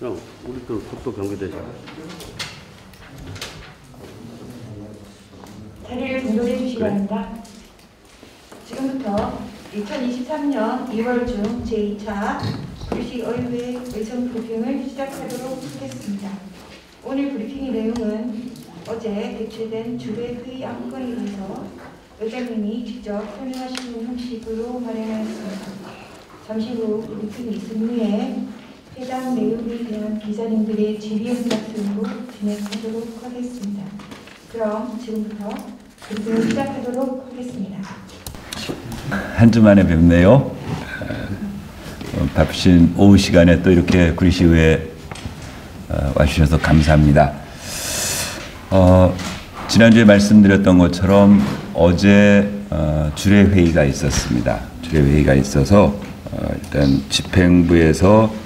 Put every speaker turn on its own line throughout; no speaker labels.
그럼 우리 또 경계되잖아.
자리를 공동해 주시기 바랍니다. 지금부터 2023년 2월 중 제2차 구리시 의회 의정 브리핑을 시작하도록 하겠습니다. 오늘 브리핑의 내용은 어제 개최된 주례 회의 안건에 대해서 의장님이 직접 설명하시는 형식으로 마련하였습니다. 잠시 후 브리핑이 있은 후에 해당 내용에 대한 기자님들의 질의응답 등으로 진행하도록 하겠습니다. 그럼 지금부터 브리핑을 시작하도록 하겠습니다.
한 주 만에 뵙네요. 바쁘신 오후 시간에 또 이렇게 구리시의회에 와주셔서 감사합니다. 지난주에 말씀드렸던 것처럼 어제 주례회의가 있었습니다. 주례회의가 있어서 일단 집행부에서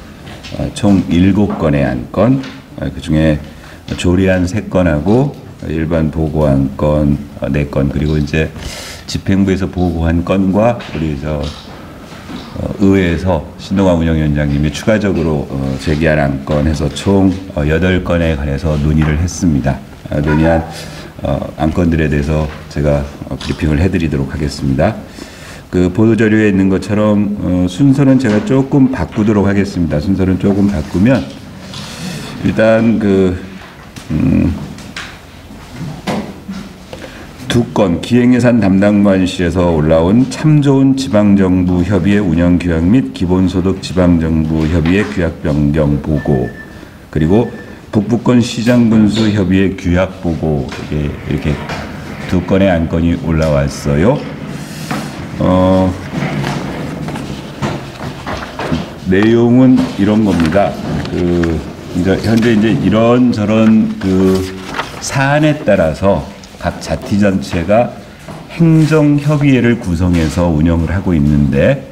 총 7건의 안건, 그중에 조리안 3건하고 일반 보고한 건 4건, 그리고 이제 집행부에서 보고한 건과 우리 의회에서 신동환 운영위원장님이 추가적으로 제기한 안건 해서 총 8건에 관해서 논의를 했습니다. 논의한 안건들에 대해서 제가 브리핑을 해드리도록 하겠습니다. 그 보도자료에 있는 것처럼 순서는 제가 조금 바꾸도록 하겠습니다. 순서는 조금 바꾸면 일단 두 건 기행예산 담당관실에서 올라온 참 좋은 지방정부 협의회 운영 규약 및 기본소득 지방정부 협의회 규약 변경 보고, 그리고 북부권 시장군수 협의회 규약 보고, 이렇게 두 건의 안건이 올라왔어요. 내용은 이런 겁니다. 현재 이제 이런저런 사안에 따라서 각 자치단체가 행정협의회를 구성해서 운영을 하고 있는데,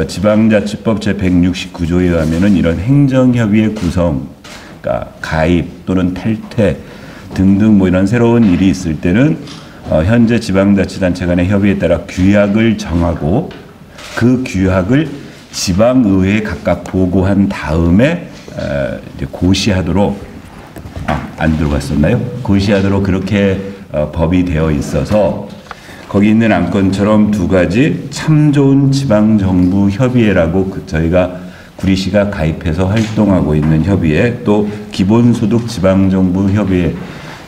지방자치법 제169조에 의하면은 이런 행정협의회 구성, 그러니까 가입 또는 탈퇴 등등 뭐 이런 새로운 일이 있을 때는 현재 지방자치단체 간의 협의에 따라 규약을 정하고 그 규약을 지방의회에 각각 보고한 다음에 이제 고시하도록 안 들어갔었나요? 고시하도록 그렇게 법이 되어 있어서 거기 있는 안건처럼 두 가지 참 좋은 지방정부 협의회라고 저희가 구리시가 가입해서 활동하고 있는 협의회, 또 기본소득 지방정부 협의회,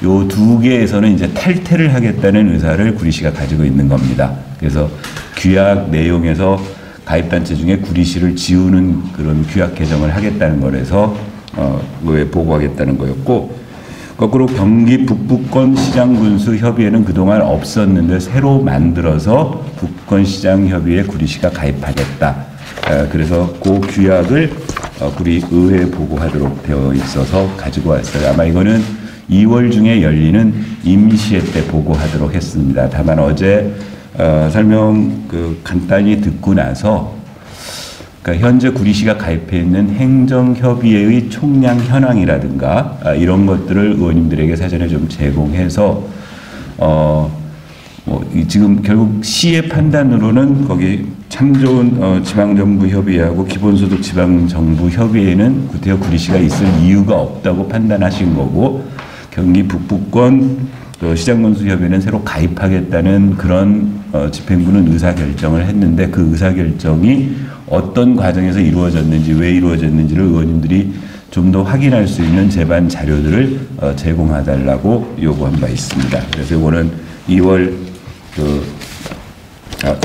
요 두 개에서는 이제 탈퇴를 하겠다는 의사를 구리시가 가지고 있는 겁니다. 그래서 규약 내용에서 가입단체 중에 구리시를 지우는 그런 규약 개정을 하겠다는 거라서 의회에 보고하겠다는 거였고, 거꾸로 경기 북부권 시장군수 협의회는 그동안 없었는데 새로 만들어서 북부권시장협의회 구리시가 가입하겠다. 그래서 그 규약을 구리 의회에 보고하도록 되어 있어서 가지고 왔어요. 아마 이거는 2월 중에 열리는 임시회 때 보고하도록 했습니다. 다만 어제 설명 간단히 듣고 나서, 그러니까 현재 구리시가 가입해 있는 행정협의회의 총량 현황이라든가 이런 것들을 의원님들에게 사전에 좀 제공해서 지금 결국 시의 판단으로는 거기 참 좋은 지방정부협의회하고 기본소득 지방정부협의회는 구태여 구리시가 있을 이유가 없다고 판단하신 거고, 경기 북부권 시장군수협의회는 새로 가입하겠다는 그런 집행부는 의사결정을 했는데, 그 의사결정이 어떤 과정에서 이루어졌는지, 왜 이루어졌는지를 의원님들이 좀 더 확인할 수 있는 제반 자료들을 제공해달라고 요구한 바 있습니다. 그래서 이거는 2월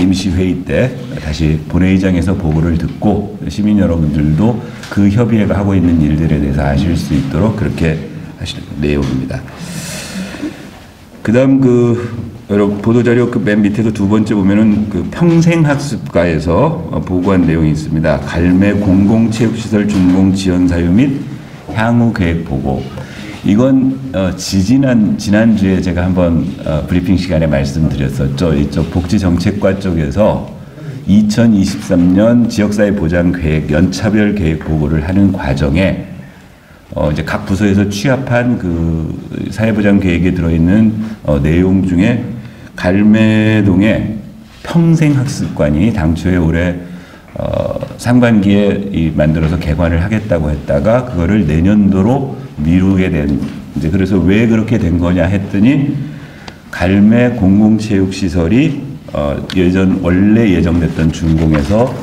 임시회의 때 다시 본회의장에서 보고를 듣고 시민 여러분들도 그 협의회가 하고 있는 일들에 대해서 아실 수 있도록 그렇게 하시는 내용입니다. 그 다음 여러분 보도자료 맨 밑에서 두 번째 보면은 평생학습과에서 보고한 내용이 있습니다. 갈매 공공체육시설 준공 지원 사유 및 향후 계획 보고. 이건 지난주에 제가 한번 브리핑 시간에 말씀드렸었죠. 이쪽 복지정책과 쪽에서 2023년 지역사회 보장 계획 연차별 계획 보고를 하는 과정에 이제 각 부서에서 취합한 사회보장 계획에 들어있는 내용 중에 갈매동의 평생학습관이 당초에 올해 상반기에 만들어서 개관을 하겠다고 했다가 그거를 내년도로 미루게 된, 이제 그래서 왜 그렇게 된 거냐 했더니 갈매 공공체육시설이 원래 예정됐던 준공에서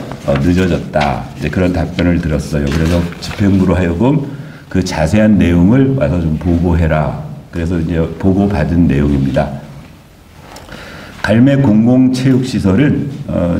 늦어졌다. 이제 그런 답변을 들었어요. 그래서 집행부로 하여금 그 자세한 내용을 와서 좀 보고해라. 그래서 이제 보고받은 내용입니다. 갈매 공공체육시설은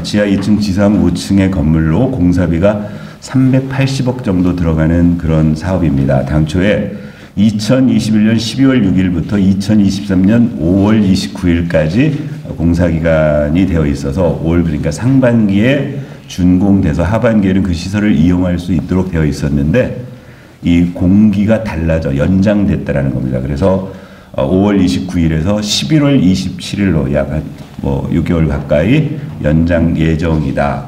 지하 2층, 지상 5층의 건물로 공사비가 380억 정도 들어가는 그런 사업입니다. 당초에 2021년 12월 6일부터 2023년 5월 29일까지 공사기간이 되어 있어서 올 그러니까 상반기에 준공돼서 하반기에는 그 시설을 이용할 수 있도록 되어 있었는데 이 공기가 달라져 연장됐다라는 겁니다. 그래서 5월 29일에서 11월 27일로 약 뭐 6개월 가까이 연장 예정이다.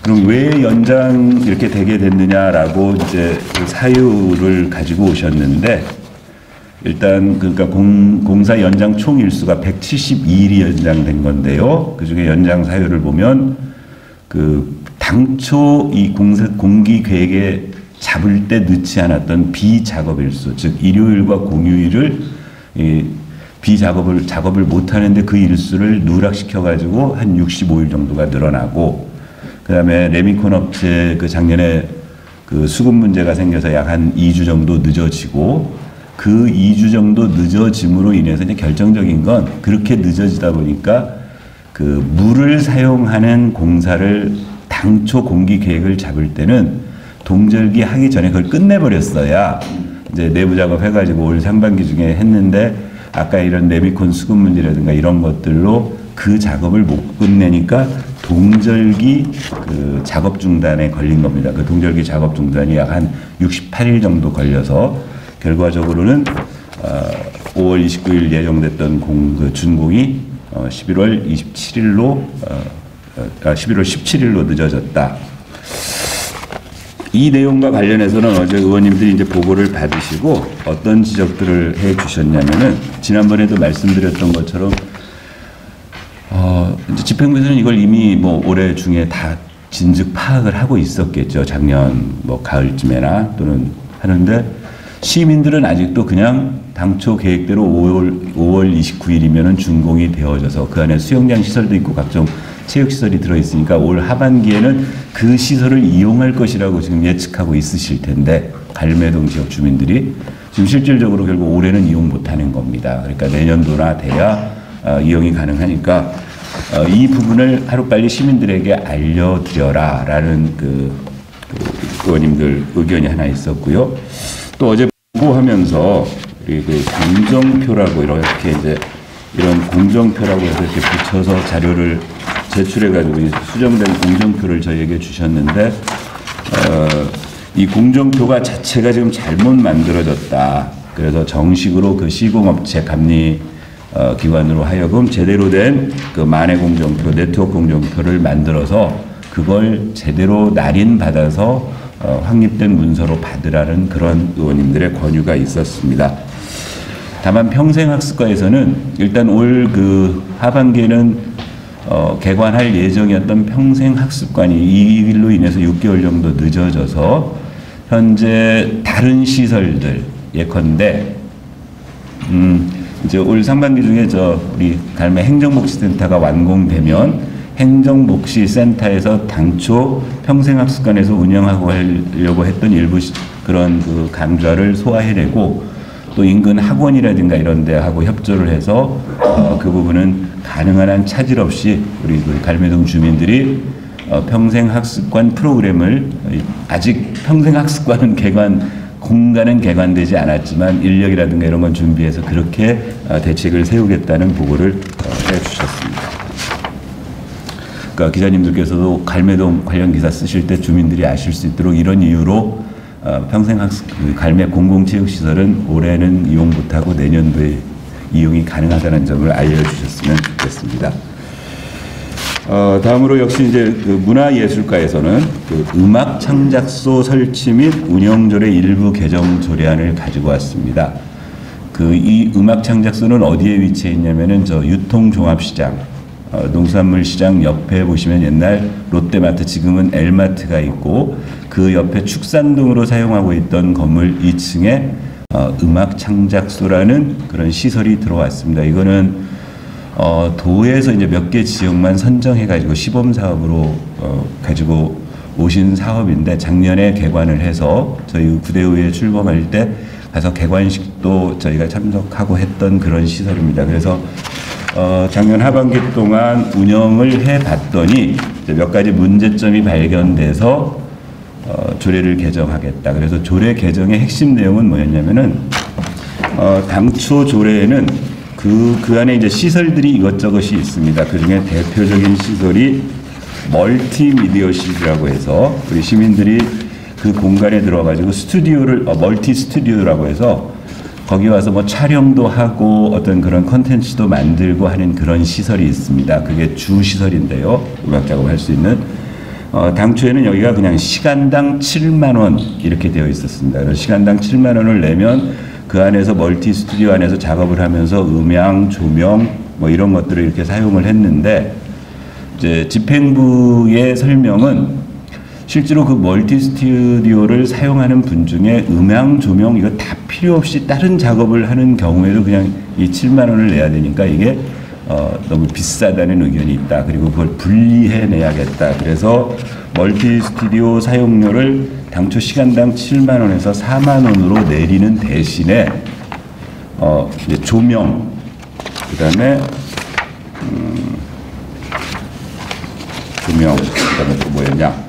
그럼 왜 연장 이렇게 되게 됐느냐라고 이제 그 사유를 가지고 오셨는데 일단 그러니까 공사 연장 총 일수가 172일이 연장된 건데요. 그 중에 연장 사유를 보면 그 당초 이 공기 계획에 잡을 때 넣지 않았던 비작업 일수, 즉 일요일과 공휴일을 작업을 못 하는데 그 일수를 누락시켜 가지고 한 65일 정도가 늘어나고, 그다음에 레미콘 업체 그 작년에 그 수급 문제가 생겨서 약 한 2주 정도 늦어지고, 그 2주 정도 늦어짐으로 인해서 이제 결정적인 건 그렇게 늦어지다 보니까 그 물을 사용하는 공사를 당초 공기 계획을 잡을 때는 동절기 하기 전에 그걸 끝내버렸어야 이제 내부 작업 해가지고 올 상반기 중에 했는데 아까 이런 레미콘 수급 문제라든가 이런 것들로 그 작업을 못 끝내니까 동절기 그 작업 중단에 걸린 겁니다. 그 동절기 작업 중단이 약 한 68일 정도 걸려서 결과적으로는 5월 29일 예정됐던 그 준공이 11월 17일로 늦어졌다. 이 내용과 관련해서는 어제 의원님들이 이제 보고를 받으시고 어떤 지적들을 해 주셨냐면은 지난번에도 말씀드렸던 것처럼 이제 집행부에서는 이걸 이미 뭐 올해 중에 다 진즉 파악을 하고 있었겠죠. 작년 뭐 가을쯤에나 또는 하는데 시민들은 아직도 그냥 당초 계획대로 5월 29일이면은 준공이 되어져서 그 안에 수영장 시설도 있고 각종 체육시설이 들어있으니까 올 하반기에는 그 시설을 이용할 것이라고 지금 예측하고 있으실 텐데 갈매동 지역 주민들이 지금 실질적으로 결국 올해는 이용 못하는 겁니다. 그러니까 내년도나 돼야 이용이 가능하니까 이 부분을 하루빨리 시민들에게 알려드려라 라는 그 의원님들 의견이 하나 있었고요. 또 어제 보고하면서 우리 그 공정표라고 이렇게 이제 이런 공정표라고 해서 이렇게 붙여서 자료를 제출해가지고 수정된 공정표를 저희에게 주셨는데 이 공정표가 자체가 지금 잘못 만들어졌다. 그래서 정식으로 그 시공업체 감리 기관으로 하여금 제대로 된 그 만해 공정표, 네트워크 공정표를 만들어서 그걸 제대로 날인받아서 확립된 문서로 받으라는 그런 의원님들의 권유가 있었습니다. 다만 평생학습과에서는 일단 올 그 하반기에는 개관할 예정이었던 평생학습관이 이 일로 인해서 6개월 정도 늦어져서 현재 다른 시설들 예컨대 이제 올 상반기 중에 우리 갈매 행정복지센터가 완공되면 행정복지센터에서 당초 평생학습관에서 운영하고 하려고 했던 일부 그런 그 강좌를 소화해내고 또 인근 학원이라든가 이런 데하고 협조를 해서 그 부분은 가능한 한 차질 없이 우리 그 갈매동 주민들이 평생학습관 프로그램을 아직 평생학습관은 공간은 개관되지 않았지만 인력이라든가 이런 건 준비해서 그렇게 대책을 세우겠다는 보고를 해주셨습니다. 그러니까 기자님들께서도 갈매동 관련 기사 쓰실 때 주민들이 아실 수 있도록 이런 이유로 평생학습 갈매 공공체육시설은 올해는 이용 못하고 내년도에 이용이 가능하다는 점을 알려주셨으면 좋겠습니다. 다음으로 역시 이제 그 문화예술과에서는 그 음악 창작소 설치 및 운영조례 일부 개정 조례안을 가지고 왔습니다. 이 음악 창작소는 어디에 위치해 있냐면은 유통종합시장 농수산물 시장 옆에 보시면 옛날 롯데마트, 지금은 엘마트가 있고 그 옆에 축산동으로 사용하고 있던 건물 2층에 음악 창작소라는 그런 시설이 들어왔습니다. 이거는 도에서 이제 몇 개 지역만 선정해가지고 시범 사업으로 가지고 오신 사업인데 작년에 개관을 해서 저희 구대의회에 출범할 때 가서 개관식도 저희가 참석하고 했던 그런 시설입니다. 그래서 작년 하반기 동안 운영을 해봤더니 몇 가지 문제점이 발견돼서 조례를 개정하겠다. 그래서 조례 개정의 핵심 내용은 뭐였냐면은 당초 조례에는 그 안에 이제 시설들이 이것저것이 있습니다. 그 중에 대표적인 시설이 멀티미디어실이라고 해서 우리 시민들이 그 공간에 들어가지고 스튜디오를 멀티 스튜디오라고 해서 거기 와서 뭐 촬영도 하고 어떤 그런 컨텐츠도 만들고 하는 그런 시설이 있습니다. 그게 주 시설인데요. 음악 작업할 수 있는. 당초에는 여기가 그냥 시간당 7만 원 이렇게 되어 있었습니다. 그래서 시간당 7만 원을 내면 그 안에서 멀티 스튜디오 안에서 작업을 하면서 음향, 조명 뭐 이런 것들을 이렇게 사용을 했는데 이제 집행부의 설명은 실제로 그 멀티 스튜디오를 사용하는 분 중에 음향, 조명 이거 다 필요 없이 다른 작업을 하는 경우에도 그냥 이 7만 원을 내야 되니까 이게 너무 비싸다는 의견이 있다. 그리고 그걸 분리해 내야겠다. 그래서 멀티 스튜디오 사용료를 당초 시간당 7만 원에서 4만 원으로 내리는 대신에 이제 조명, 그다음에 조명, 그다음에 또 뭐였냐?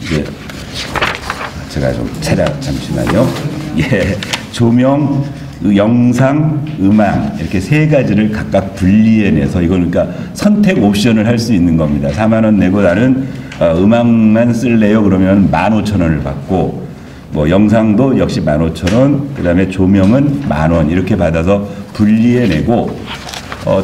이제 제가 좀 잠시만요. 예, 조명, 영상, 음악 이렇게 세 가지를 각각 분리해내서 이걸 그러니까 선택 옵션을 할 수 있는 겁니다. 4만 원 내고 나는 음악만 쓸래요? 그러면 15,000원을 받고 뭐 영상도 역시 15,000원, 그다음에 조명은 10,000원 이렇게 받아서 분리해내고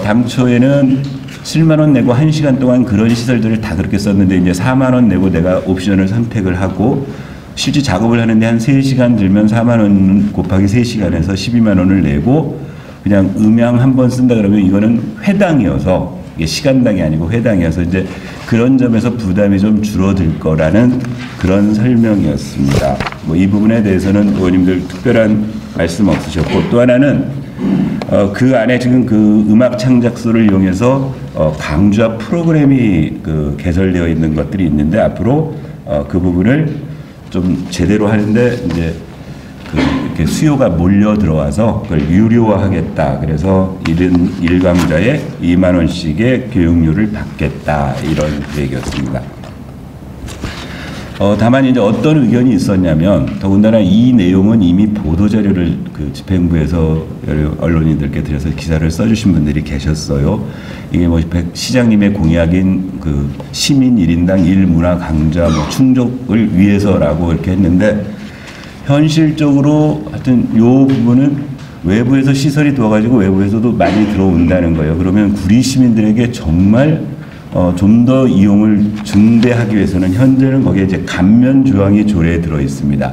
당초에는 7만 원 내고 1시간 동안 그런 시설들을 다 그렇게 썼는데 이제 4만 원 내고 내가 옵션을 선택을 하고 실제 작업을 하는데 한 3시간 들면 4만 원 곱하기 3시간에서 12만 원을 내고 그냥 음향 한 번 쓴다 그러면 이거는 회당이어서 이게 시간당이 아니고 회당이어서 이제 그런 점에서 부담이 좀 줄어들 거라는 그런 설명이었습니다. 뭐 이 부분에 대해서는 의원님들 특별한 말씀 없으셨고 또 하나는 그 안에 지금 그 음악 창작소를 이용해서 강좌 프로그램이 개설되어 있는 것들이 있는데 앞으로 그 부분을 좀 제대로 하는데 이제 이렇게 수요가 몰려 들어와서 그걸 유료화하겠다. 그래서 1강좌에 2만 원씩의 교육료를 받겠다. 이런 얘기였습니다. 다만 이제 어떤 의견이 있었냐면 더군다나 이 내용은 이미 보도자료를 그 집행부에서 언론인들께 드려서 기사를 써주신 분들이 계셨어요. 이게 뭐 시장님의 공약인 그 시민 1인당 1문화 강좌 뭐 충족을 위해서라고 이렇게 했는데 현실적으로 하여튼 요 부분은 외부에서 시설이 도와가지고 외부에서도 많이 들어온다는 거예요. 그러면 구리 시민들에게 정말 좀 더 이용을 증대하기 위해서는 현재는 거기에 이제 감면 조항이 조례에 들어 있습니다.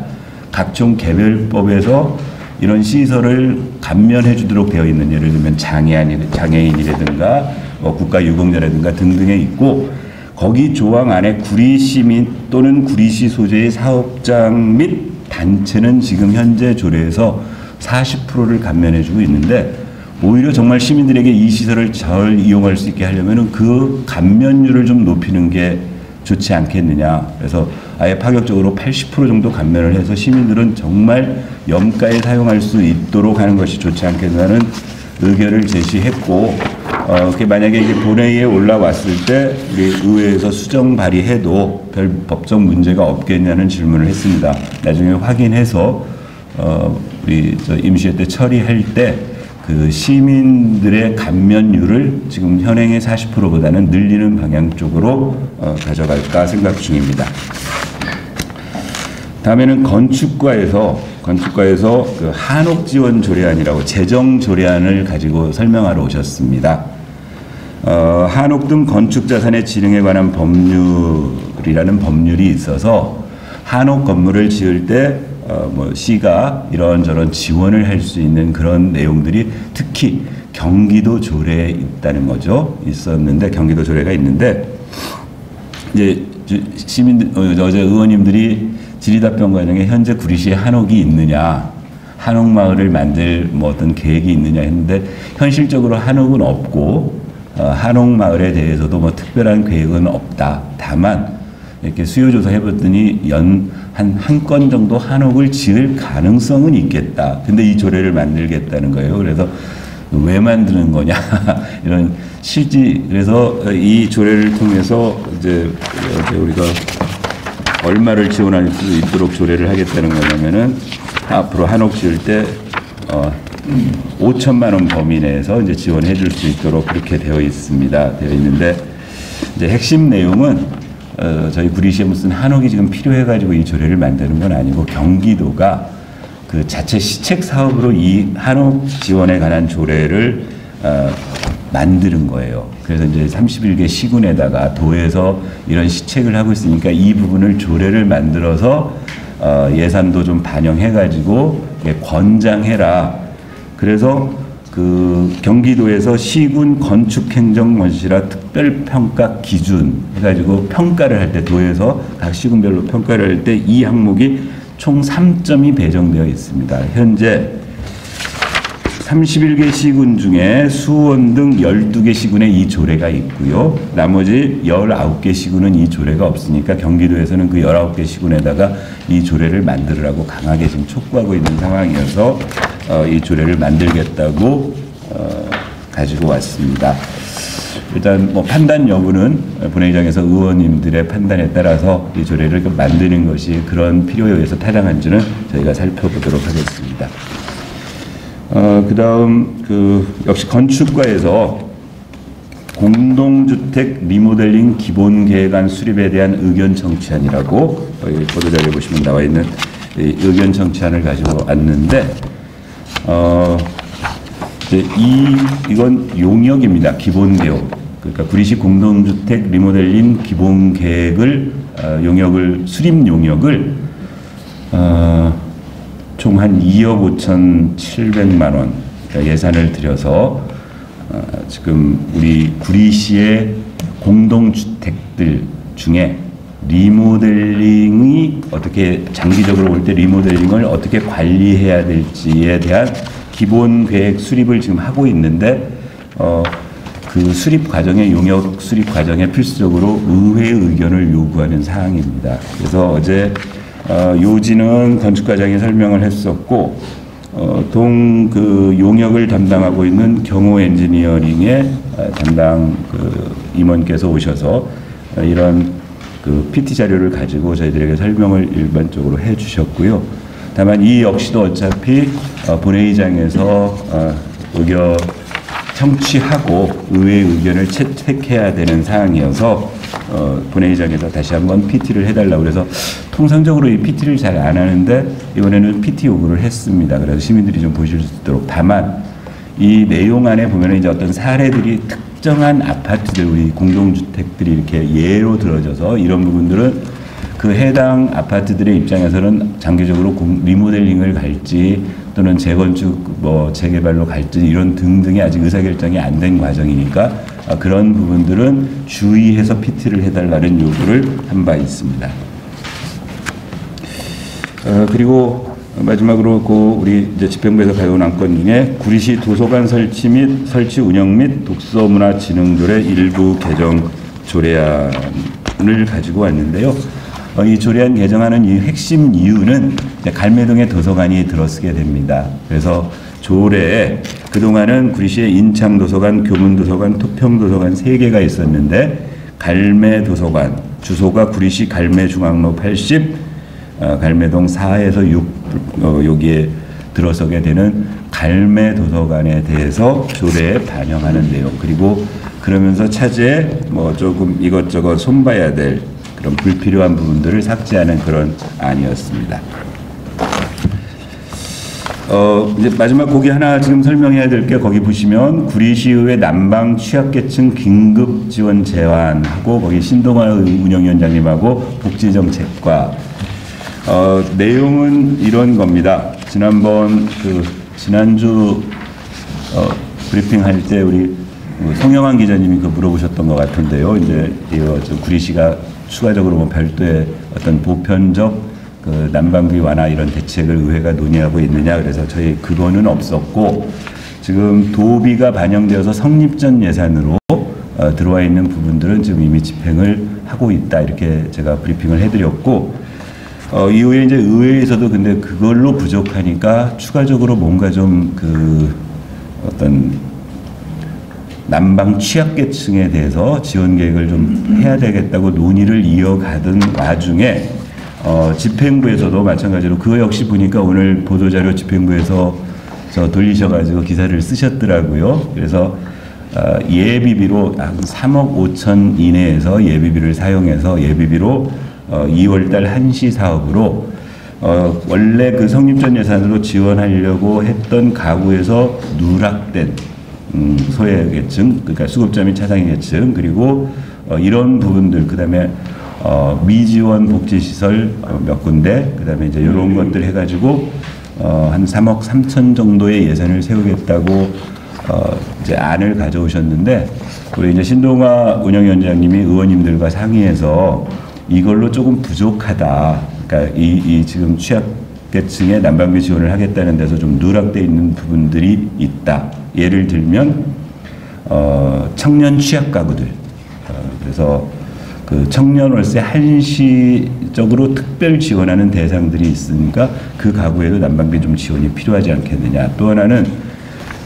각종 개별법에서 이런 시설을 감면해 주도록 되어 있는 예를 들면 장애인이라든가 국가유공자라든가 등등에 있고 거기 조항 안에 구리 시민 또는 구리시 소재의 사업장 및 단체는 지금 현재 조례에서 40%를 감면해 주고 있는데 오히려 정말 시민들에게 이 시설을 잘 이용할 수 있게 하려면 그 감면율을 좀 높이는 게 좋지 않겠느냐. 그래서 아예 파격적으로 80% 정도 감면을 해서 시민들은 정말 염가에 사용할 수 있도록 하는 것이 좋지 않겠느냐는 의견을 제시했고 그게 만약에 이게 본회의에 올라왔을 때 우리 의회에서 수정 발의해도 별 법적 문제가 없겠냐는 질문을 했습니다. 나중에 확인해서 우리 임시회 때 처리할 때 그 시민들의 감면율을 지금 현행의 40%보다는 늘리는 방향 쪽으로 가져갈까 생각 중입니다. 다음에는 건축과에서 그 한옥 지원 조례안이라고 재정 조례안을 가지고 설명하러 오셨습니다. 한옥 등 건축 자산의 진흥에 관한 법률이라는 법률이 있어서 한옥 건물을 지을 때 시가 이런저런 지원을 할 수 있는 그런 내용들이 특히 경기도 조례에 있다는 거죠. 있었는데 경기도 조례가 있는데 이제 시민들 어제 의원님들이 질의답변 과정에 현재 구리시에 한옥이 있느냐, 한옥마을을 만들 뭐 어떤 계획이 있느냐 했는데 현실적으로 한옥은 없고 한옥마을에 대해서도 뭐 특별한 계획은 없다. 다만 이렇게 수요조사 해봤더니 한 건 정도 한옥을 지을 가능성은 있겠다. 근데 이 조례를 만들겠다는 거예요. 그래서 왜 만드는 거냐 이런 그래서 이 조례를 통해서 이제 우리가 얼마를 지원할 수 있도록 조례를 하겠다는 거냐면은 앞으로 한옥 지을 때 5천만 원 범위 내에서 이제 지원해 줄 수 있도록 그렇게 되어 있는데 이제 핵심 내용은 저희 구리시에 무슨 한옥이 지금 필요해 가지고 이 조례를 만드는 건 아니고 경기도가 그 자체 시책 사업으로 이 한옥 지원에 관한 조례를 만드는 거예요. 그래서 이제 31개 시군에다가 도에서 이런 시책을 하고 있으니까 이 부분을 조례를 만들어서 예산도 좀 반영해 가지고 권장해라. 그래서 그 경기도에서 시군 건축행정건실화 특별평가 기준 해가지고 평가를 할 때 도에서 각 시군별로 평가를 할 때 이 항목이 총 3점이 배정되어 있습니다. 현재 31개 시군 중에 수원 등 12개 시군에 이 조례가 있고요. 나머지 19개 시군은 이 조례가 없으니까 경기도에서는 그 19개 시군에다가 이 조례를 만들으라고 강하게 지금 촉구하고 있는 상황이어서 이 조례를 만들겠다고 가지고 왔습니다. 일단 뭐 판단 여부는 본회의장에서 의원님들의 판단에 따라서 이 조례를 만드는 것이 그런 필요에 의해서 타당한지는 저희가 살펴보도록 하겠습니다. 그다음 역시 건축과에서 공동주택 리모델링 기본계획안 수립에 대한 의견 청취안이라고 보도자료에 보시면 나와 있는 의견 청취안을 가지고 왔는데 이건 용역입니다. 기본계획. 그러니까 구리시 공동주택 리모델링 기본계획을 수립 용역을 총 한 2억 5,700만 원 예산을 들여서 지금 우리 구리시의 공동주택들 중에 리모델링이 어떻게 장기적으로 볼 때 리모델링을 어떻게 관리해야 될지에 대한 기본 계획 수립을 지금 하고 있는데 그 수립 과정에 용역 수립 과정에 필수적으로 의회의 의견을 요구하는 사항입니다. 그래서 어제 요지는 건축과장이 설명을 했었고 그 용역을 담당하고 있는 경호 엔지니어링의 담당 임원께서 오셔서 이런 그 PT 자료를 가지고 저희들에게 설명을 일반적으로 해주셨고요. 다만 이 역시도 어차피 본회의장에서 의견 청취하고 의회의 의견을 채택해야 되는 사항이어서 본회의장에서 다시 한번 PT를 해달라고 그래서 통상적으로 이 PT를 잘 안 하는데 이번에는 PT 요구를 했습니다. 그래서 시민들이 좀 보실 수 있도록. 다만 이 내용 안에 보면 이제 어떤 사례들이 특정한 아파트들 우리 공동주택들이 이렇게 예로 들어져서 이런 부분들은 그 해당 아파트들의 입장에서는 장기적으로 리모델링을 갈지 또는 재건축 재개발로 갈지 이런 등등이 아직 의사결정이 안 된 과정이니까 그런 부분들은 주의해서 PT를 해달라는 요구를 한 바 있습니다. 그리고 마지막으로 우리 이제 집행부에서 가져온 안건 중에 구리시 도서관 설치 운영 및 독서문화진흥조례 일부 개정 조례안을 가지고 왔는데요. 이 조례안 개정하는 이 핵심 이유는 갈매동에 도서관이 들어서게 됩니다. 그래서 조례에 그동안은 구리시에 인창도서관, 교문도서관, 토평도서관 3개가 있었는데 갈매도서관, 주소가 구리시 갈매중앙로 80, 갈매동 4에서 6 여기에 들어서게 되는 갈매도서관에 대해서 조례에 반영하는 내용 그리고 그러면서 차제에 조금 이것저것 손봐야 될 그런 불필요한 부분들을 삭제하는 그런 안이었습니다. 이제 마지막 거기 하나 지금 설명해야 될 게 거기 보시면 구리시의회 난방 취약계층 긴급 지원 제안하고 거기 신동아 운영위원장님하고 복지정책과 내용은 이런 겁니다. 지난주 브리핑할 때 우리 송영환 기자님이 그 물어보셨던 것 같은데요. 이제 구리시가 추가적으로 뭐 별도의 어떤 보편적 그 난방비 완화 이런 대책을 의회가 논의하고 있느냐. 그래서 저희 그거는 없었고 지금 도비가 반영되어서 성립전 예산으로 들어와 있는 부분들은 지금 이미 집행을 하고 있다. 이렇게 제가 브리핑을 해드렸고 이후에 이제 의회에서도 근데 그걸로 부족하니까 추가적으로 뭔가 좀 그 어떤 난방 취약계층에 대해서 지원 계획을 좀 해야 되겠다고 논의를 이어가던 와중에 집행부에서도 마찬가지로 그거 역시 보니까 오늘 보도자료 집행부에서 저 돌리셔가지고 기사를 쓰셨더라고요. 그래서 예비비로 한 3억 5천 이내에서 예비비를 사용해서 예비비로 2월달 한시 사업으로 원래 그 성립전 예산으로 지원하려고 했던 가구에서 누락된 소외계층, 그러니까 수급자 및 차상위 계층, 그리고 이런 부분들, 그다음에 미지원 복지시설 몇 군데, 그다음에 이제 이런 것들 해가지고 한 3억 3천 정도의 예산을 세우겠다고 이제 안을 가져오셨는데 우리 이제 신동아 운영위원장님이 의원님들과 상의해서 이걸로 조금 부족하다. 그러니까 이 지금 취약계층의 난방비 지원을 하겠다는 데서 좀 누락돼 있는 부분들이 있다. 예를 들면 청년 취약 가구들. 그래서 그 청년 월세 한시적으로 특별 지원하는 대상들이 있으니까 그 가구에도 난방비 좀 지원이 필요하지 않겠느냐. 또 하나는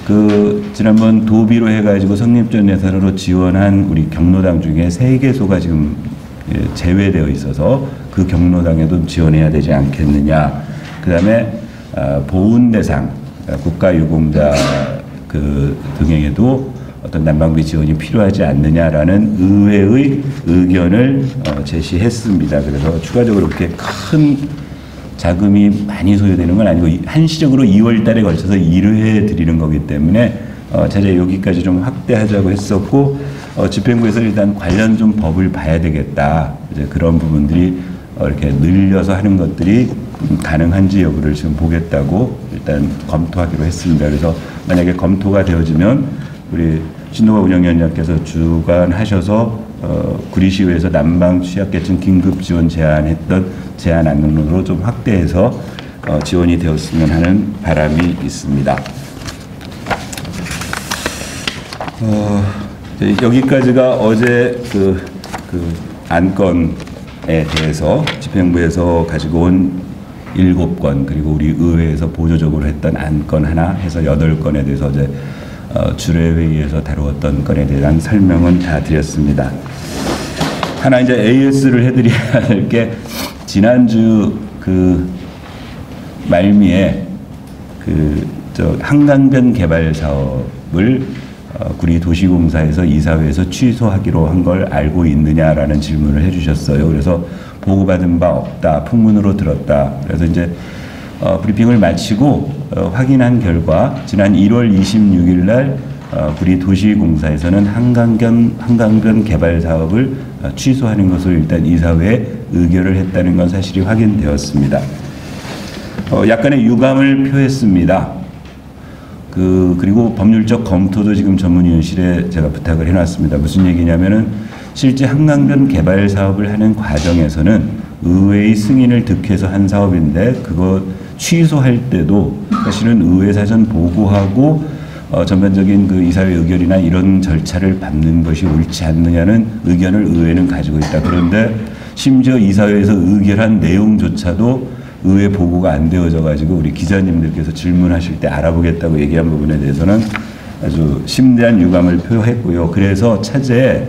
그 지난번 도비로 해가지고 성립전 예산으로 지원한 우리 경로당 중에 3개소가 지금 제외되어 있어서 그 경로당에도 지원해야 되지 않겠느냐. 그 다음에 보훈 대상 국가유공자 그 등에게도 어떤 난방비 지원이 필요하지 않느냐라는 의회의 의견을 제시했습니다. 그래서 추가적으로 그렇게 큰 자금이 많이 소요되는 건 아니고 한시적으로 2월 달에 걸쳐서 1회 드리는 거기 때문에 차제 여기까지 좀 확대하자고 했었고 집행부에서 일단 관련 좀 법을 봐야 되겠다. 이제 그런 부분들이 이렇게 늘려서 하는 것들이 가능한지 여부를 지금 보겠다고 일단 검토하기로 했습니다. 그래서 만약에 검토가 되어지면 우리 신동아 운영위원장께서 주관하셔서 구리시의회에서 난방 취약계층 긴급 지원 제안했던 제안안으로 좀 확대해서 지원이 되었으면 하는 바람이 있습니다. 여기까지가 어제 그 안건에 대해서 집행부에서 가지고 온 7건 그리고 우리 의회에서 보조적으로 했던 안건 하나 해서 8건에 대해서 어제 주례회의에서 다루었던 건에 대한 설명은 다 드렸습니다. 하나 이제 AS를 해드려야 할 게 지난주 그 말미에 저 한강변 개발 사업을 구리도시공사에서 이사회에서 취소하기로 한 걸 알고 있느냐라는 질문을 해주셨어요. 그래서 보고받은 바 없다, 풍문으로 들었다. 그래서 이제 브리핑을 마치고 확인한 결과 지난 1월 26일 날 구리도시공사에서는 한강변 개발 사업을 취소하는 것을 일단 이사회에 의결을 했다는 건 사실이 확인되었습니다. 약간의 유감을 표했습니다. 그리고 법률적 검토도 지금 전문위원실에 제가 부탁을 해놨습니다. 무슨 얘기냐면은 실제 한강변 개발 사업을 하는 과정에서는 의회의 승인을 득해서 한 사업인데 그거 취소할 때도 사실은 의회 사전 보고하고 전반적인 그 이사회 의결이나 이런 절차를 밟는 것이 옳지 않느냐는 의견을 의회는 가지고 있다. 그런데 심지어 이사회에서 의결한 내용조차도 의회 보고가 안 되어져 가지고 우리 기자님들께서 질문하실 때 알아보겠다고 얘기한 부분에 대해서는 아주 심대한 유감을 표했고요. 그래서 차제에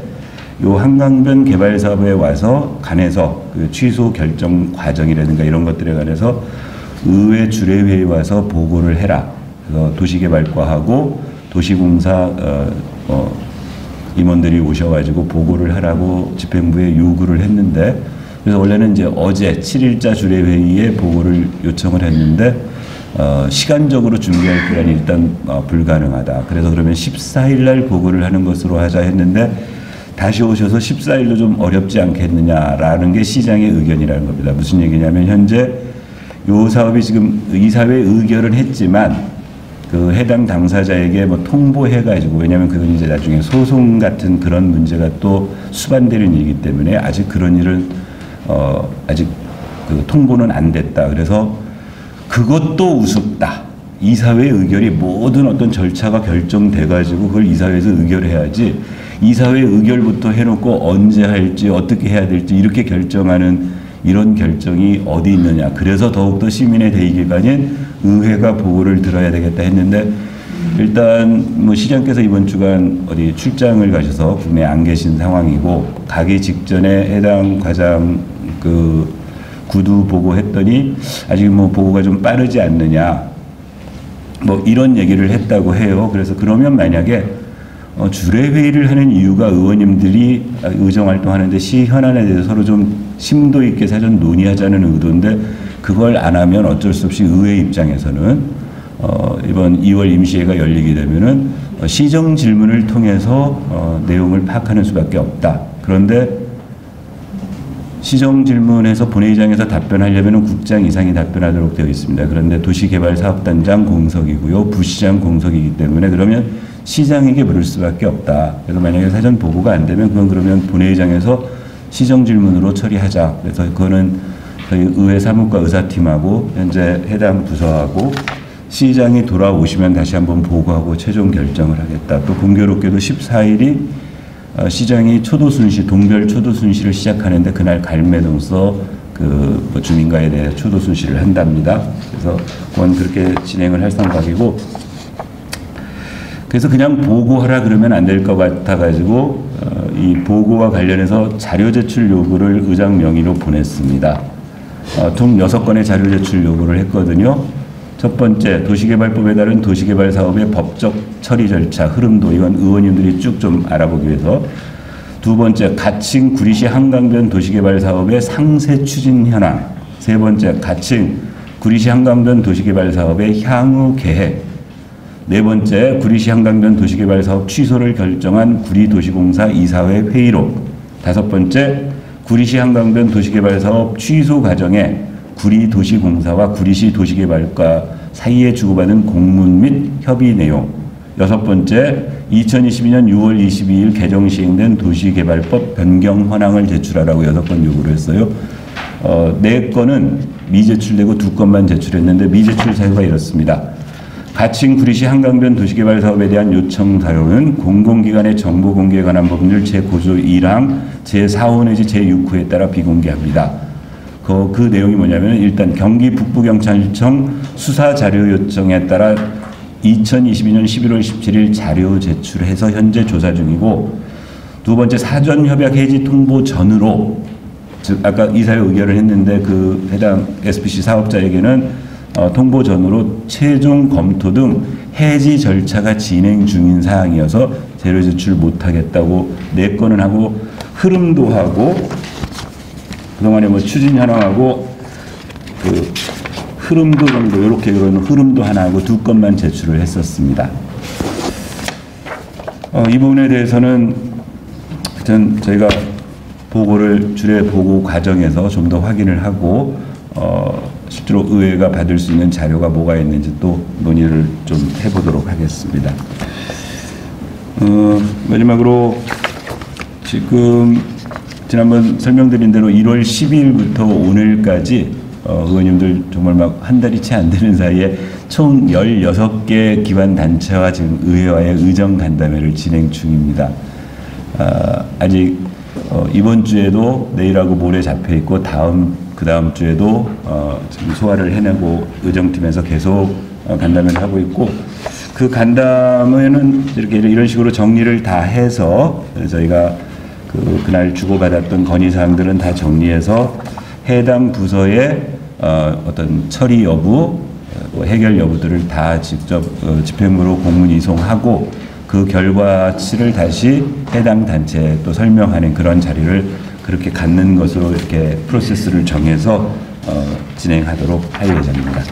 요 한강변 개발 사업에 와서 관해서 그 취소 결정 과정이라든가 이런 것들에 관해서 의회 주례회에 와서 보고를 해라. 그래서 도시개발과하고 도시공사 임원들이 오셔가지고 보고를 하라고 집행부에 요구를 했는데 그래서 원래는 이제 어제 7일자 주례회의에 보고를 요청을 했는데 시간적으로 준비할 기간이 일단 불가능하다. 그래서 그러면 14일 날 보고를 하는 것으로 하자 했는데 다시 오셔서 14일도 좀 어렵지 않겠느냐라는 게 시장의 의견이라는 겁니다. 무슨 얘기냐면 현재 요 사업이 지금 이사회 의결은 했지만 그 해당 당사자에게 뭐 통보해가지고, 왜냐하면 그건 이제 나중에 소송 같은 그런 문제가 또 수반되는 일이기 때문에 아직 그런 일은 아직 그 통보는 안 됐다. 그래서 그것도 우습다. 이사회 의결이 모든 어떤 절차가 결정돼가지고 그걸 이사회에서 의결해야지, 이사회 의결부터 해놓고 언제 할지 어떻게 해야 될지 이렇게 결정하는 이런 결정이 어디 있느냐. 그래서 더욱더 시민의 대의기관인 의회가 보고를 들어야 되겠다 했는데, 일단 뭐 시장께서 이번 주간 어디 출장을 가셔서 국내에 안 계신 상황이고, 가기 직전에 해당 과장 그 구두 보고했더니 아직 뭐 보고가 좀 빠르지 않느냐, 뭐 이런 얘기를 했다고 해요. 그래서 그러면 만약에 주례회의를 하는 이유가 의원님들이 의정활동하는데 시 현안에 대해서 서로 좀 심도 있게 사전 논의하자는 의도인데, 그걸 안 하면 어쩔 수 없이 의회 입장에서는 이번 2월 임시회가 열리게 되면은 시정 질문을 통해서 내용을 파악하는 수밖에 없다. 그런데 시정 질문에서 본회의장에서 답변하려면 국장 이상이 답변하도록 되어 있습니다. 그런데 도시개발사업단장 공석이고요, 부시장 공석이기 때문에 그러면 시장에게 물을 수밖에 없다. 그래서 만약에 사전 보고가 안 되면 그건 그러면 본회의장에서 시정 질문으로 처리하자. 그래서 그거는 저희 의회 사무과 의사팀하고 현재 해당 부서하고 시장이 돌아오시면 다시 한번 보고하고 최종 결정을 하겠다. 또 공교롭게도 14일이 시장이 초도순시, 동별 초도순시를 시작하는데 그날 갈매동서 뭐 주민가에 대해 초도순시를 한답니다. 그래서 그건 그렇게 진행을 할 생각이고, 그래서 그냥 보고하라 그러면 안 될 것 같아가지고 이 보고와 관련해서 자료 제출 요구를 의장 명의로 보냈습니다. 총 6건의 자료 제출 요구를 했거든요. 첫 번째, 도시개발법에 따른 도시개발 사업의 법적 처리 절차, 흐름도, 이건 의원님들이 쭉 좀 알아보기 위해서. 두 번째, 가칭 구리시 한강변 도시개발 사업의 상세 추진 현황. 세 번째, 가칭 구리시 한강변 도시개발 사업의 향후 계획. 네 번째, 구리시 한강변 도시개발 사업 취소를 결정한 구리도시공사 이사회 회의록. 다섯 번째, 구리시 한강변 도시개발 사업 취소 과정에 구리도시공사와 구리시 도시개발과 사이에 주고받은 공문 및 협의 내용. 여섯 번째, 2022년 6월 22일 개정 시행된 도시개발법 변경 헌항을 제출하라고 6건 요구를 했어요. 4건은 미제출되고 2건만 제출했는데 미제출 사유가 이렇습니다. 가칭 구리시 한강변 도시개발 사업에 대한 요청 사유는 공공기관의 정보 공개에 관한 법률 제9조 1항 제4호 내지 제6호에 따라 비공개합니다. 그 내용이 뭐냐면, 일단 경기 북부경찰청 수사 자료 요청에 따라 2022년 11월 17일 자료 제출해서 현재 조사 중이고, 두 번째, 사전 협약 해지 통보 전으로, 즉 아까 이사회 의결을 했는데 그 해당 SPC 사업자에게는 통보 전으로 최종 검토 등 해지 절차가 진행 중인 사항이어서 자료 제출 못하겠다고 4건은 하고, 흐름도 하고, 그동안에 뭐 추진 현황하고 그 흐름도 정도, 이렇게 그런 흐름도 하나 하고 2건만 제출을 했었습니다. 이 부분에 대해서는 하여튼 저희가 보고를 주례 보고 과정에서 좀 더 확인을 하고 실제로 의회가 받을 수 있는 자료가 뭐가 있는지 또 논의를 좀 해보도록 하겠습니다. 마지막으로 지금 지난번 설명드린 대로 1월 12일부터 오늘까지 의원님들 정말 막 한 달이 채 안 되는 사이에 총 16개 기관단체와 지금 의회와의 의정간담회를 진행 중입니다. 아직 이번 주에도 내일하고 모레 잡혀 있고 그 다음 주에도 지금 소화를 해내고 의정팀에서 계속 간담회를 하고 있고, 그 간담회는 이렇게 이런 식으로 정리를 다 해서 저희가 그날 주고받았던 건의사항들은 다 정리해서 해당 부서의 어떤 처리 여부, 해결 여부들을 다 직접 집행부로 공문 이송하고 그 결과치를 다시 해당 단체에 또 설명하는 그런 자리를 그렇게 갖는 것으로 이렇게 프로세스를 정해서 진행하도록 할 예정입니다.